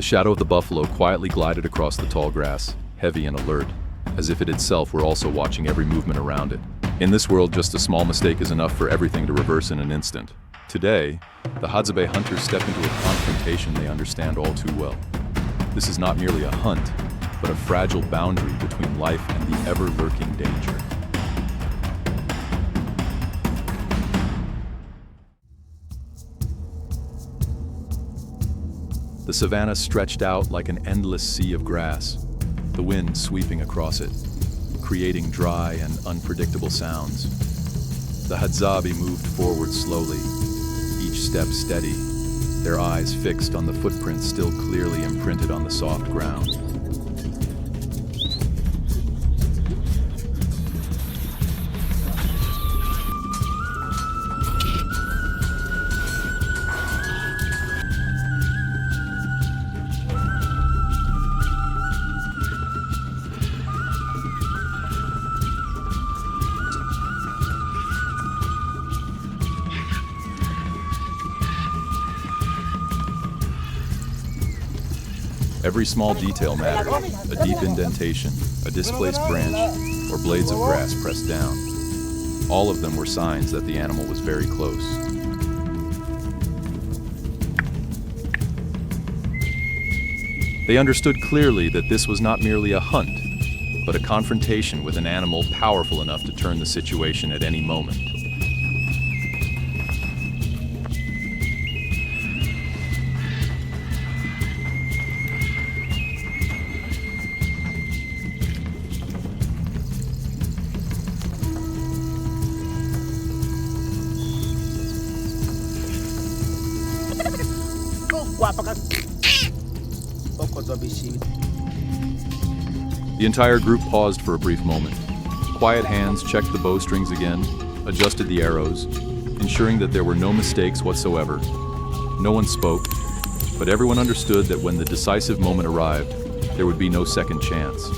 shadow of the buffalo quietly glided across the tall grass, heavy and alert, as if it itself were also watching every movement around it. In this world, just a small mistake is enough for everything to reverse in an instant. Today, the Hadzabe hunters step into a confrontation they understand all too well. This is not merely a hunt, but a fragile boundary between life and the ever-lurking danger. The savanna stretched out like an endless sea of grass, the wind sweeping across it, creating dry and unpredictable sounds. The Hadzabe moved forward slowly, each step steady, their eyes fixed on the footprints still clearly imprinted on the soft ground. Every small detail mattered, a deep indentation, a displaced branch, or blades of grass pressed down. All of them were signs that the animal was very close. They understood clearly that this was not merely a hunt, but a confrontation with an animal powerful enough to turn the situation at any moment. The entire group paused for a brief moment. Quiet hands checked the bowstrings again, adjusted the arrows, ensuring that there were no mistakes whatsoever. No one spoke, but everyone understood that when the decisive moment arrived, there would be no second chance.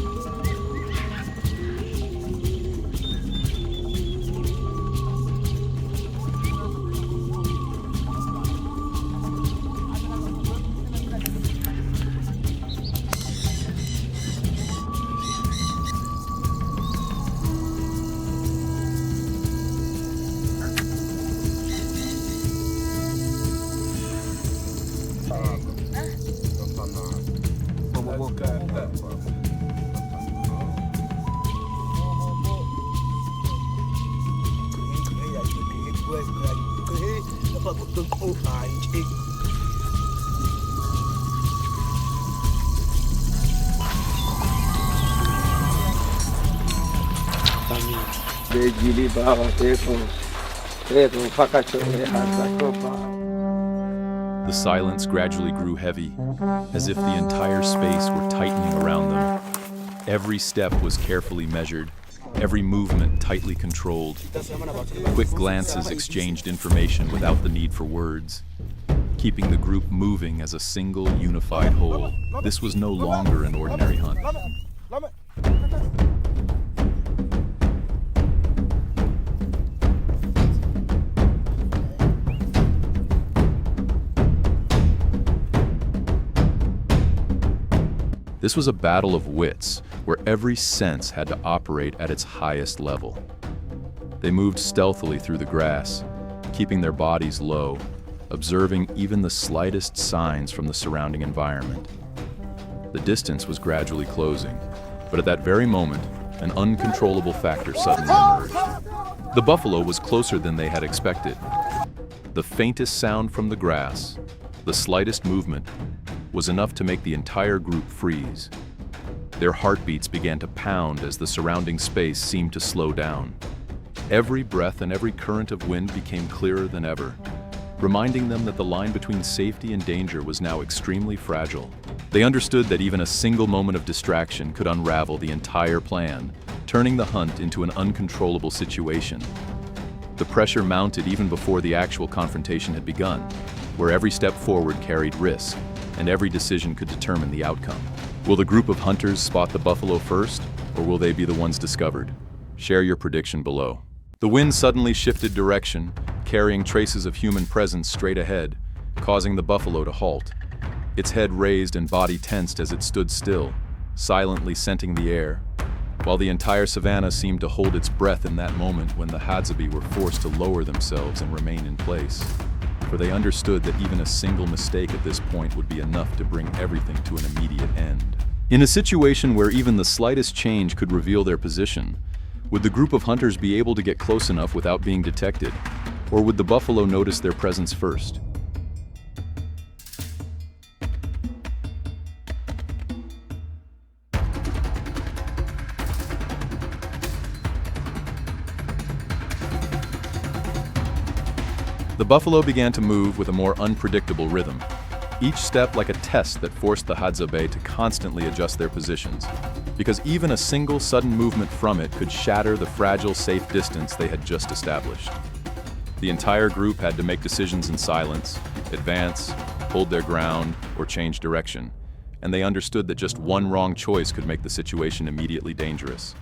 The silence gradually grew heavy, as if the entire space were tightening around them. Every step was carefully measured, every movement tightly controlled. Quick glances exchanged information without the need for words, keeping the group moving as a single, unified whole. This was no longer an ordinary hunt. This was a battle of wits, where every sense had to operate at its highest level. They moved stealthily through the grass, keeping their bodies low, observing even the slightest signs from the surrounding environment. The distance was gradually closing, but at that very moment, an uncontrollable factor suddenly emerged. The buffalo was closer than they had expected. The faintest sound from the grass, the slightest movement, was enough to make the entire group freeze. Their heartbeats began to pound as the surrounding space seemed to slow down. Every breath and every current of wind became clearer than ever, reminding them that the line between safety and danger was now extremely fragile. They understood that even a single moment of distraction could unravel the entire plan, turning the hunt into an uncontrollable situation. The pressure mounted even before the actual confrontation had begun, where every step forward carried risk, and every decision could determine the outcome. Will the group of hunters spot the buffalo first, or will they be the ones discovered? Share your prediction below. The wind suddenly shifted direction, carrying traces of human presence straight ahead, causing the buffalo to halt. its head raised and body tensed as it stood still, silently scenting the air, while the entire savanna seemed to hold its breath in that moment when the Hadzabe were forced to lower themselves and remain in place, for they understood that even a single mistake at this point would be enough to bring everything to an immediate end. In a situation where even the slightest change could reveal their position, would the group of hunters be able to get close enough without being detected, or would the buffalo notice their presence first? The buffalo began to move with a more unpredictable rhythm, each step like a test that forced the Hadzabe to constantly adjust their positions, because even a single sudden movement from it could shatter the fragile, safe distance they had just established. The entire group had to make decisions in silence, advance, hold their ground, or change direction, and they understood that just one wrong choice could make the situation immediately dangerous.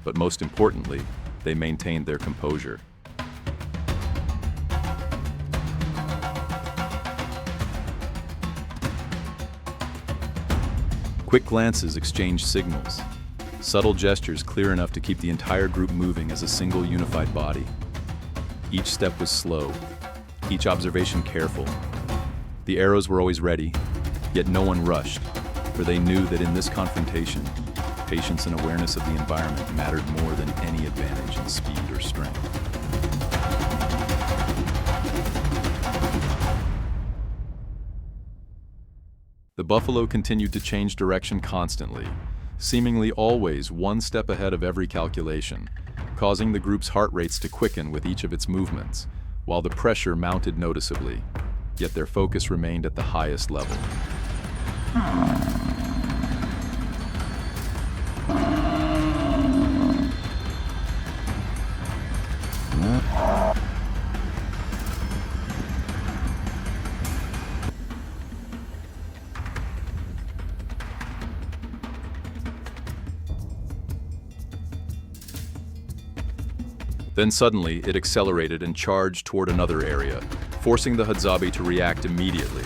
But most importantly, they maintained their composure. Quick glances exchanged signals, subtle gestures clear enough to keep the entire group moving as a single unified body. Each step was slow, each observation careful. The arrows were always ready, yet no one rushed, for they knew that in this confrontation, patience and awareness of the environment mattered more than any advantage in speed or strength. The buffalo continued to change direction constantly, seemingly always one step ahead of every calculation, causing the group's heart rates to quicken with each of its movements, while the pressure mounted noticeably, yet their focus remained at the highest level. Then suddenly, it accelerated and charged toward another area, forcing the Hadzabe to react immediately.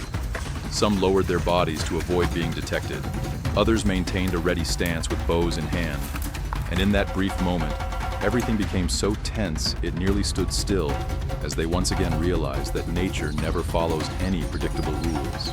Some lowered their bodies to avoid being detected. Others maintained a ready stance with bows in hand. And in that brief moment, everything became so tense it nearly stood still, as they once again realized that nature never follows any predictable rules.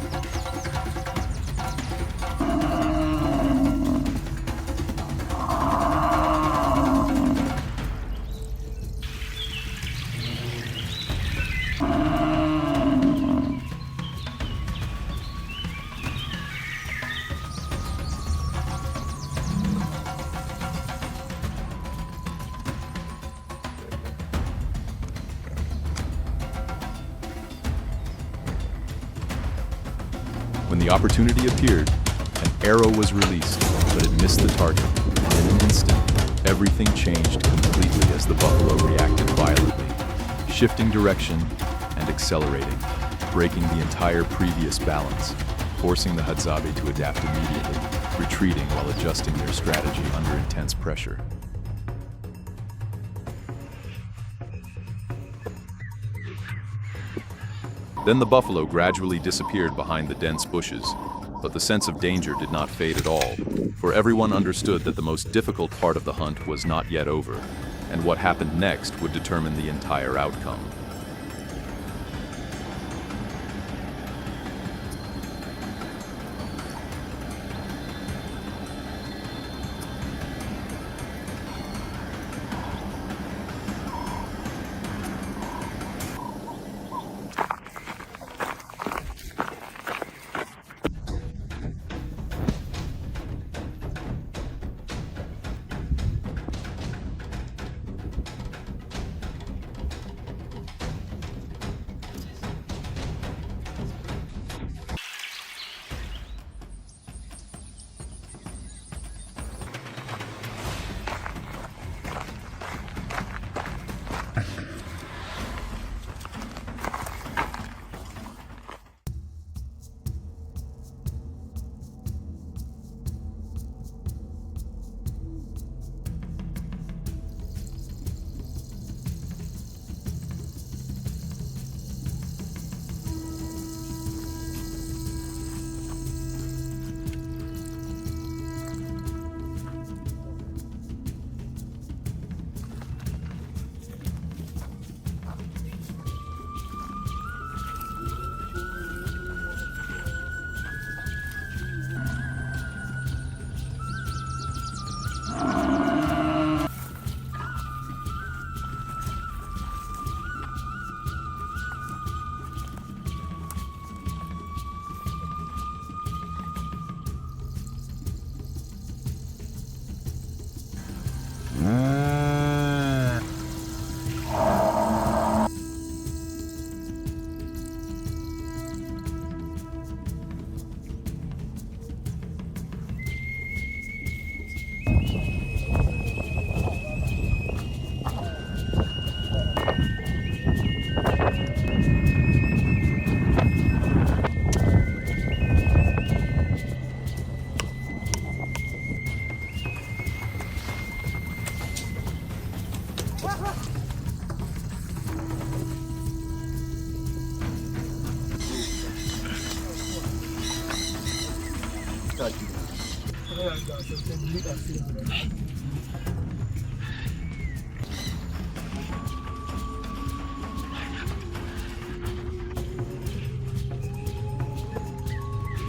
When the opportunity appeared, an arrow was released, but it missed the target. And in an instant, everything changed completely as the buffalo reacted violently, shifting direction and accelerating, breaking the entire previous balance, forcing the Hadzabe to adapt immediately, retreating while adjusting their strategy under intense pressure. Then the buffalo gradually disappeared behind the dense bushes, but the sense of danger did not fade at all, for everyone understood that the most difficult part of the hunt was not yet over, and what happened next would determine the entire outcome.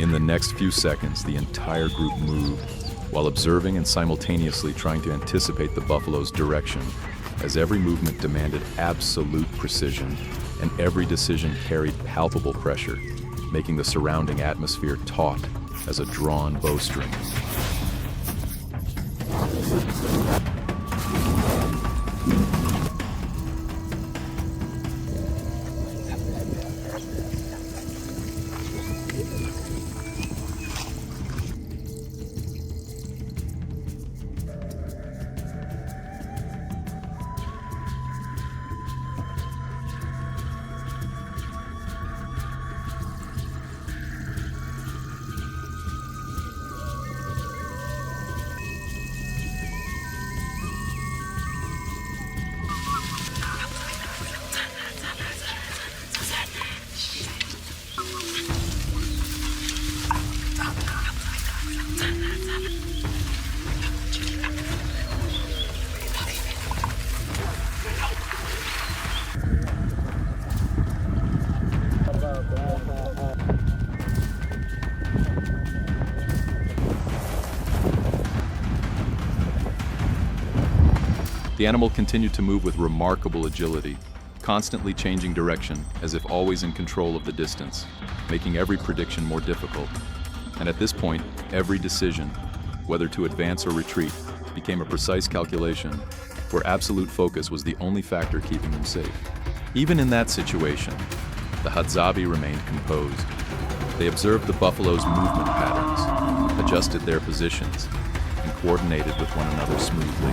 In the next few seconds, the entire group moved, while observing and simultaneously trying to anticipate the buffalo's direction, as every movement demanded absolute precision, and every decision carried palpable pressure, making the surrounding atmosphere taut as a drawn bowstring. The animal continued to move with remarkable agility, constantly changing direction as if always in control of the distance, making every prediction more difficult. And at this point, every decision, whether to advance or retreat, became a precise calculation, where absolute focus was the only factor keeping them safe. Even in that situation, the Hadzabe remained composed. They observed the buffalo's movement patterns, adjusted their positions, and coordinated with one another smoothly,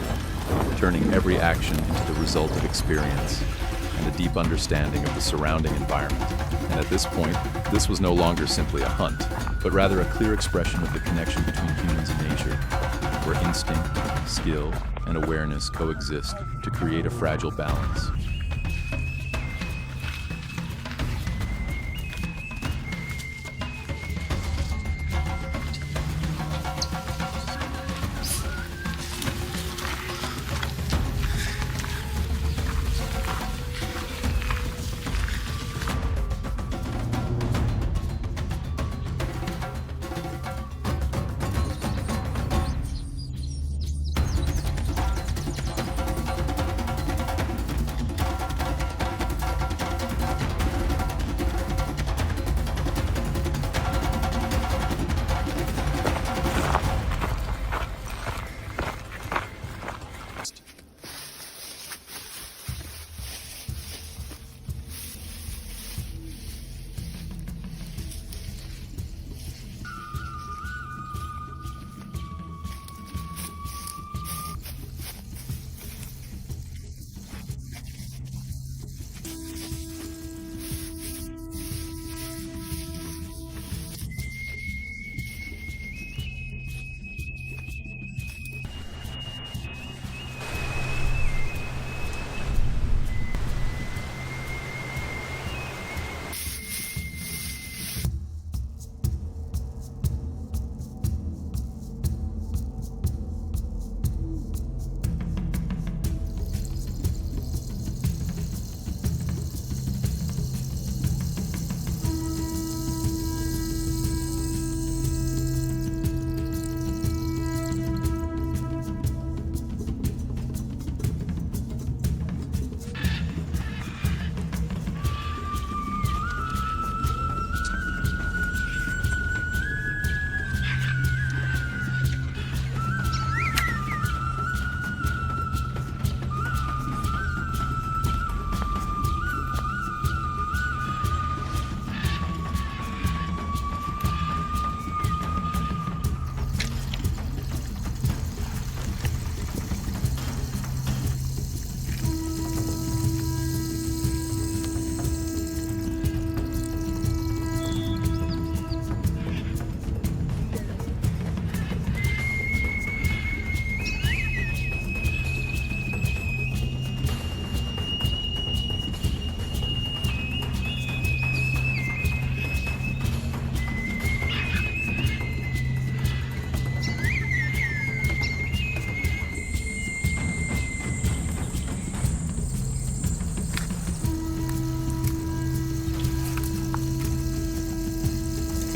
turning every action into the result of experience and a deep understanding of the surrounding environment. And at this point, this was no longer simply a hunt, but rather a clear expression of the connection between humans and nature, where instinct, skill, and awareness coexist to create a fragile balance.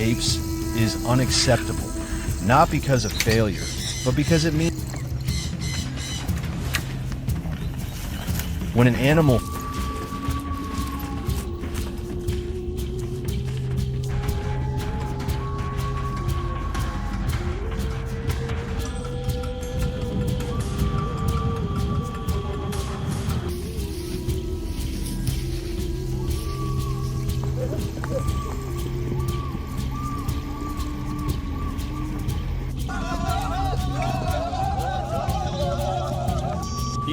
apes is unacceptable, not because of failure, but because it means when an animal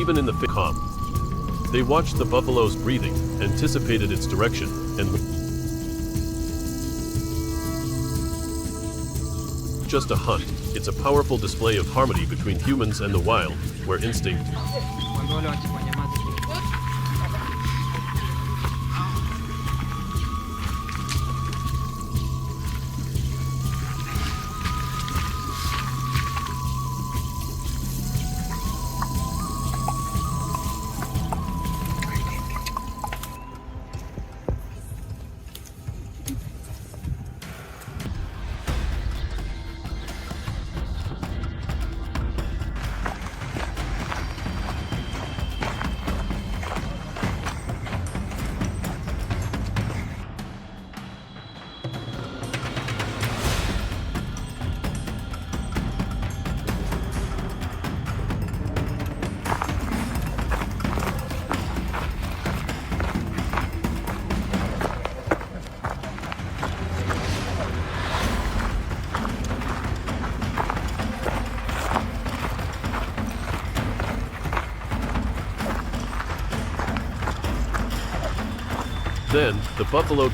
even in the calm. They watched the buffalo's breathing, anticipated its direction, and just a hunt. It's a powerful display of harmony between humans and the wild, where instinct Then, the buffalo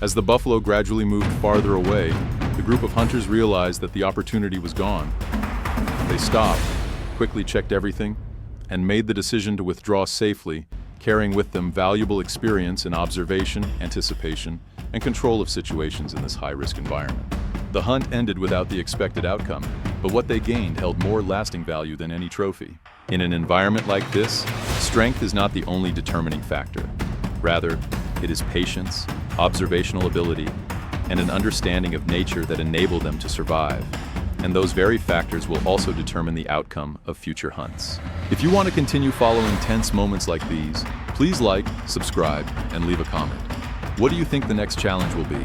As the buffalo gradually moved farther away, the group of hunters realized that the opportunity was gone. They stopped, quickly checked everything, and made the decision to withdraw safely, carrying with them valuable experience in observation, anticipation, and control of situations in this high-risk environment. The hunt ended without the expected outcome, but what they gained held more lasting value than any trophy. In an environment like this, strength is not the only determining factor. Rather, it is patience, observational ability, and an understanding of nature that enable them to survive. And those very factors will also determine the outcome of future hunts. If you want to continue following tense moments like these, please like, subscribe, and leave a comment. What do you think the next challenge will be?